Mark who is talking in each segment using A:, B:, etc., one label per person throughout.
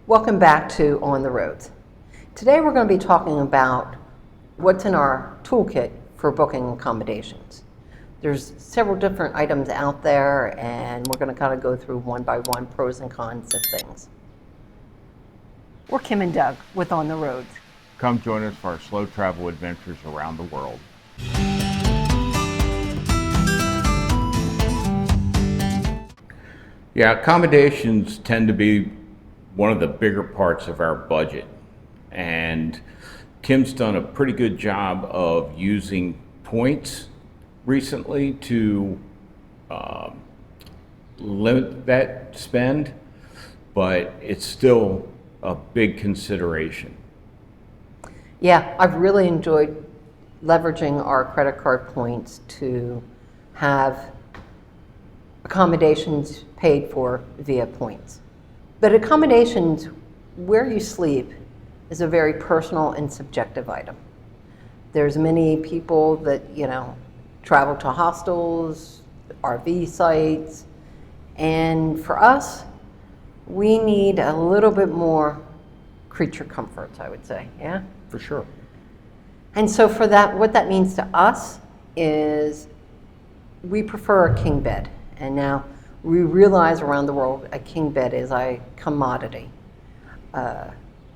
A: Welcome back to On the Roads. Today we're going to be talking about what's in our toolkit for booking accommodations. There's several different items out there, and we're going to kind of go through one by one pros and cons of things. We're Kim and Doug with On the Roads.
B: Come join us for our slow travel adventures around the world. Yeah, accommodations tend to be one of the bigger parts of our budget, and Kim's done a pretty good job of using points recently to limit that spend, but it's still a big consideration.
A: Yeah, I've really enjoyed leveraging our credit card points to have accommodations paid for via points. But accommodations, where you sleep, is a very personal and subjective item. There's many people that, travel to hostels, RV sites, and for us, we need a little bit more creature comforts, I would say, yeah?
B: For sure.
A: And so for that, what that means to us is we prefer a king bed. And now we realize around the world a king bed is a commodity.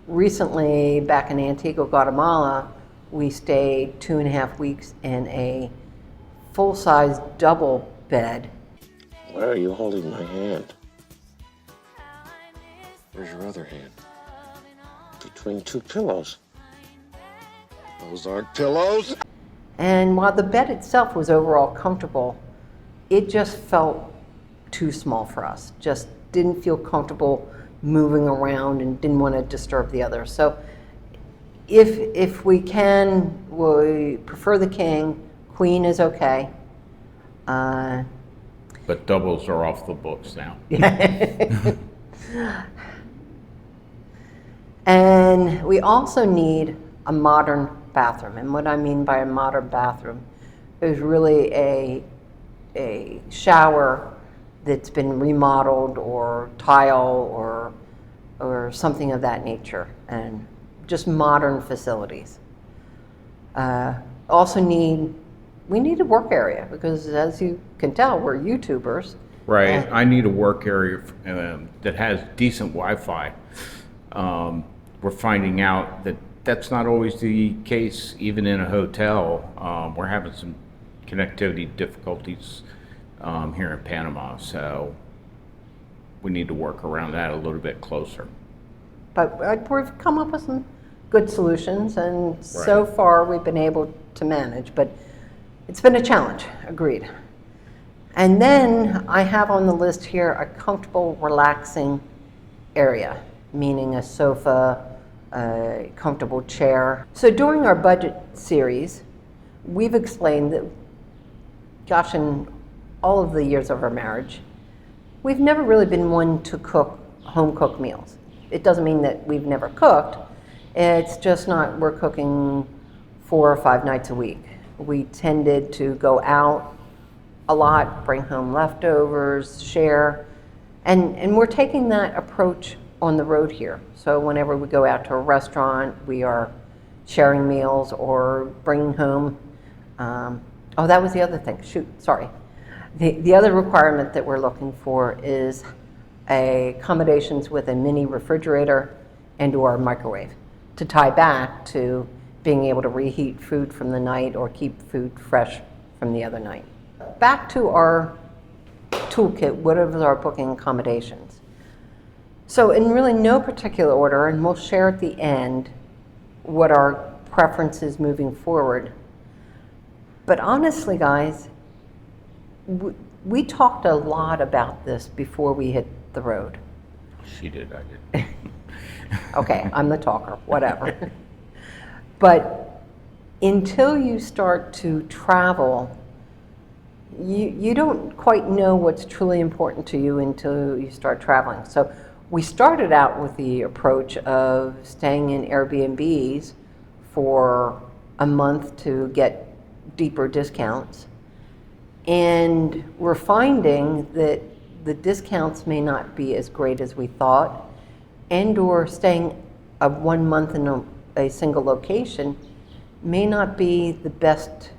A: Recently, back in Antigua, Guatemala, we stayed 2.5 weeks in a full-size double bed.
C: Why are you holding my hand? Where's your other hand? Between two pillows. Those aren't pillows.
A: And while the bed itself was overall comfortable, it just felt too small for us. Just didn't feel comfortable moving around and didn't want to disturb the other. So if we can, we prefer the king. Queen is okay.
B: But doubles are off the books now.
A: And we also need a modern bathroom. And what I mean by a modern bathroom is really a shower that's been remodeled or tile or something of that nature, and just modern facilities. We need a work area because, as you can tell, we're YouTubers.
B: Right. I need a work area that has decent Wi-Fi. We're finding out that that's not always the case, even in a hotel. We're having some connectivity difficulties here in Panama, so we need to work around that a little bit closer.
A: But we've come up with some good solutions, and so far we've been able to manage, but it's been a challenge, agreed. And then I have on the list here a comfortable, relaxing area, meaning a sofa, a comfortable chair. So during our budget series, we've explained that, gosh, in all of the years of our marriage, we've never really been one to cook home-cooked meals. It doesn't mean that we've never cooked. It's just not, we're cooking 4 or 5 nights a week. We tended to go out a lot, bring home leftovers, share, and we're taking that approach on the road here. So whenever we go out to a restaurant, we are sharing meals or bringing home. That was the other thing. Sorry. The other requirement that we're looking for is accommodations with a mini refrigerator and or microwave to tie back to being able to reheat food from the night or keep food fresh from the other night. Back to our toolkit, what are our booking accommodations? So in really no particular order, and we'll share at the end what our preference is moving forward. But honestly, guys, we talked a lot about this before we hit the road.
B: She did, I did.
A: Okay, I'm the talker, whatever. But until you start to travel, you don't quite know what's truly important to you until you start traveling. So we started out with the approach of staying in Airbnbs for a month to get deeper discounts. And we're finding that the discounts may not be as great as we thought. and/or staying of 1 month in a single location may not be the best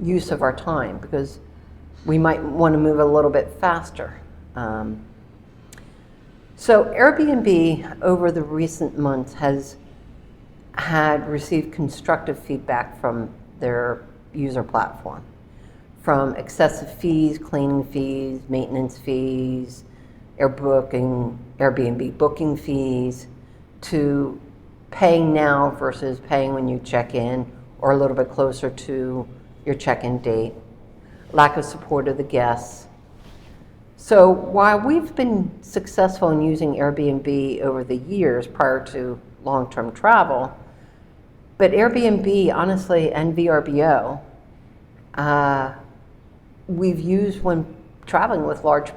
A: use of our time, because we might want to move a little bit faster. So Airbnb over the recent months has had received constructive feedback from their user platform, from excessive fees, cleaning fees, maintenance fees, Airbnb booking fees, to paying now versus paying when you check in, or a little bit closer to your check-in date, lack of support of the guests. So while we've been successful in using Airbnb over the years prior to long-term travel, but Airbnb, honestly, and VRBO, we've used when traveling with large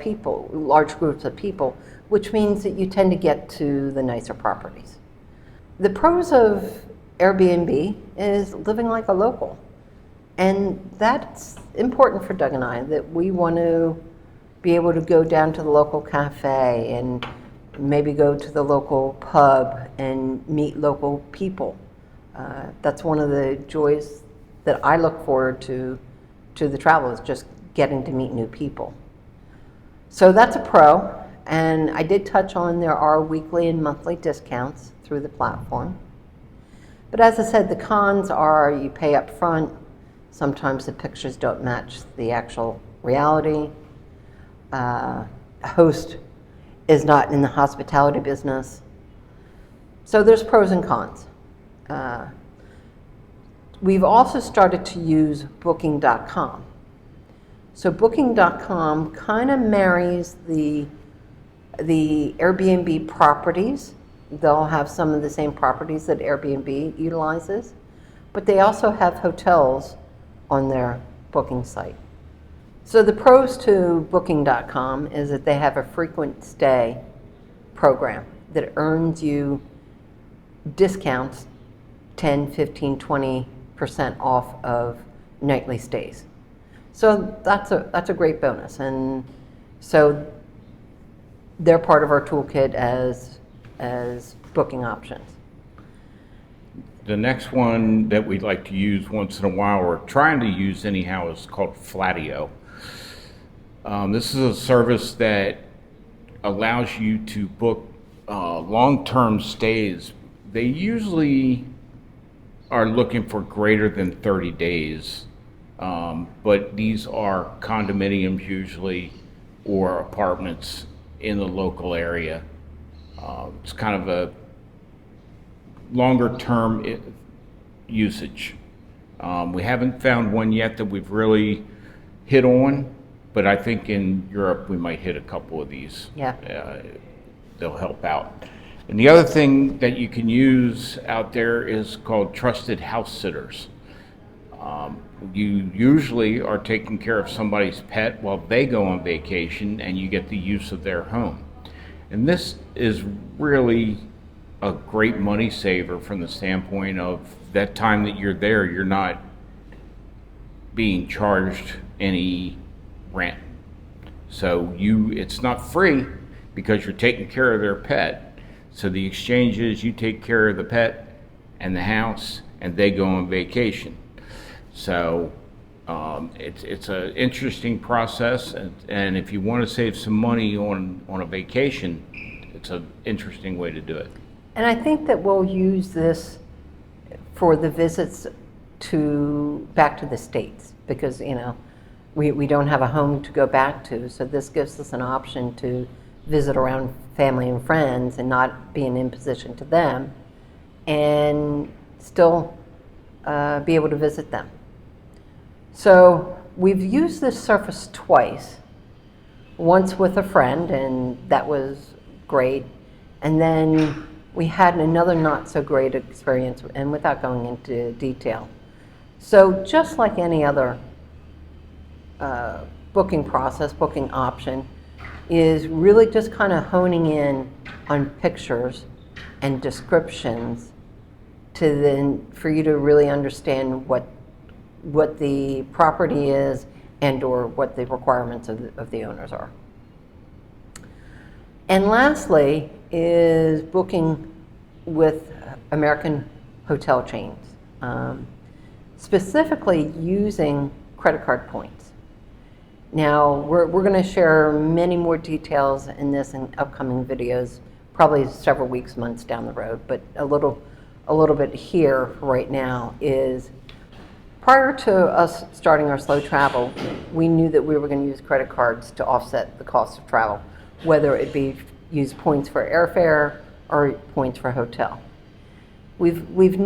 A: groups of people, which means that you tend to get to the nicer properties. The pros of Airbnb is living like a local. And that's important for Doug and I, that we want to be able to go down to the local cafe and maybe go to the local pub and meet local people. That's one of the joys that I look forward to the travel, is just getting to meet new people. So that's a pro. And I did touch on there are weekly and monthly discounts through the platform. But as I said, the cons are you pay up front. Sometimes the pictures don't match the actual reality. A host is not in the hospitality business. So there's pros and cons. We've also started to use Booking.com. So Booking.com kind of marries the Airbnb properties. They'll have some of the same properties that Airbnb utilizes, but they also have hotels on their booking site. So the pros to Booking.com is that they have a frequent stay program that earns you discounts 10, 15, 20% off of nightly stays. So that's a great bonus. And so they're part of our toolkit as booking options.
B: The next one that we'd like to use once in a while, or trying to use anyhow, is called Flatio. This is a service that allows you to book long-term stays. They usually are looking for greater than 30 days, but these are condominiums usually, or apartments in the local area. It's kind of a longer term usage. We haven't found one yet that we've really hit on, but I think in Europe we might hit a couple of these.
A: Yeah.
B: They'll help out. And the other thing that you can use out there is called trusted house sitters. You usually are taking care of somebody's pet while they go on vacation, and you get the use of their home. And this is really a great money saver from the standpoint of that time that you're there, you're not being charged any rent. So it's not free because you're taking care of their pet. So the exchange is you take care of the pet and the house, and they go on vacation. So it's an interesting process, and if you want to save some money on a vacation, it's an interesting way to do it.
A: And I think that we'll use this for the visits back to the States, because we don't have a home to go back to, so this gives us an option to visit around family and friends and not be an imposition to them, and still be able to visit them. So we've used this service twice, once with a friend, and that was great, and then we had another not so great experience, and without going into detail. So just like any other booking process, booking option, is really just kind of honing in on pictures and descriptions for you to really understand what the property is and or what the requirements of the owners are. And lastly, is booking with American hotel chains, specifically using credit card points. Now, we're going to share many more details in this in upcoming videos, probably several weeks, months down the road, but a little bit here right now is, prior to us starting our slow travel, we knew that we were going to use credit cards to offset the cost of travel, whether it be use points for airfare or points for hotel. We've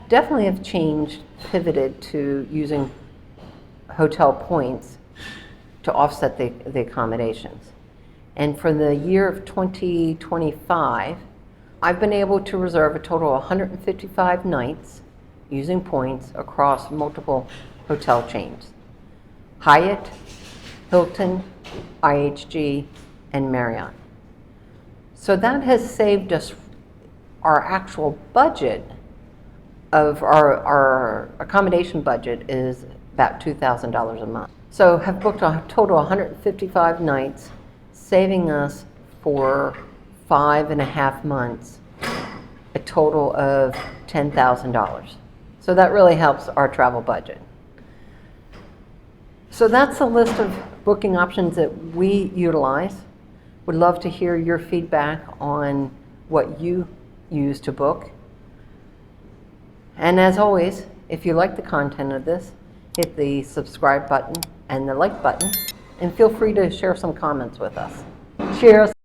A: definitely have changed, pivoted to using hotel points to offset the accommodations. And for the year of 2025, I've been able to reserve a total of 155 nights using points across multiple hotel chains: Hyatt, Hilton, IHG, and Marriott. So that has saved us, our actual budget of our accommodation budget is about $2,000 a month. So have booked a total 155 nights, saving us for 5.5 months a total of $10,000. So that really helps our travel budget. So that's a list of booking options that we utilize. Would love to hear your feedback on what you use to book. And as always, if you like the content of this, hit the subscribe button and the like button, and feel free to share some comments with us. Cheers.